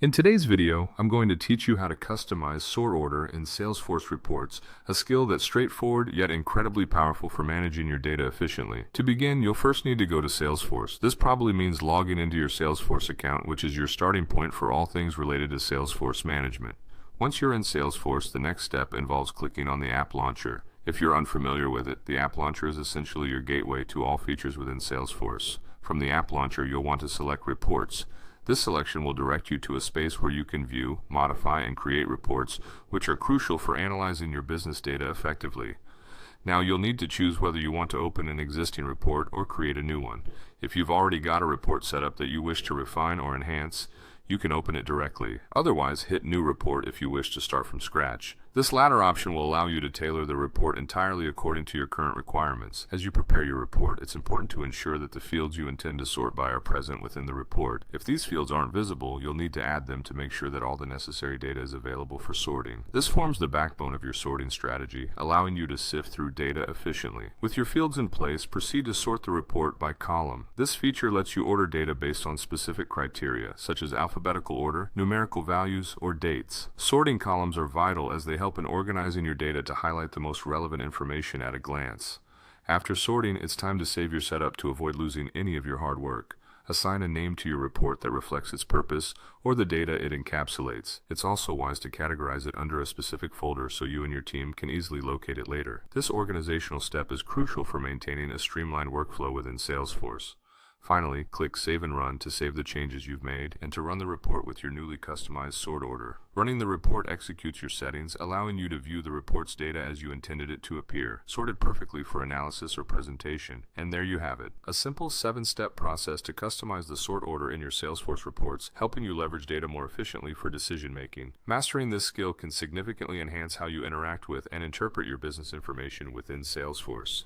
In today's video, I'm going to teach you how to customize sort order in Salesforce reports, a skill that's straightforward yet incredibly powerful for managing your data efficiently. To begin, you'll first need to go to Salesforce. This probably means logging into your Salesforce account, which is your starting point for all things related to Salesforce management. Once you're in Salesforce, the next step involves clicking on the app launcher. If you're unfamiliar with it, the app launcher is essentially your gateway to all features within Salesforce. From the app launcher, you'll want to select Reports. This selection will direct you to a space where you can view, modify, and create reports, which are crucial for analyzing your business data effectively. Now you'll need to choose whether you want to open an existing report or create a new one. If you've already got a report set up that you wish to refine or enhance, you can open it directly. Otherwise, hit New Report if you wish to start from scratch. This latter option will allow you to tailor the report entirely according to your current requirements. As you prepare your report, it's important to ensure that the fields you intend to sort by are present within the report. If these fields aren't visible, you'll need to add them to make sure that all the necessary data is available for sorting. This forms the backbone of your sorting strategy, allowing you to sift through data efficiently. With your fields in place, proceed to sort the report by column. This feature lets you order data based on specific criteria, such as alphabetical order, numerical values, or dates. Sorting columns are vital as they help in organizing your data to highlight the most relevant information at a glance. After sorting, it's time to save your setup to avoid losing any of your hard work. Assign a name to your report that reflects its purpose or the data it encapsulates. It's also wise to categorize it under a specific folder so you and your team can easily locate it later. This organizational step is crucial for maintaining a streamlined workflow within Salesforce. Finally, click Save and Run to save the changes you've made and to run the report with your newly customized sort order. Running the report executes your settings, allowing you to view the report's data as you intended it to appear, sorted perfectly for analysis or presentation. And there you have it, a simple 7-step process to customize the sort order in your Salesforce reports, helping you leverage data more efficiently for decision making. Mastering this skill can significantly enhance how you interact with and interpret your business information within Salesforce.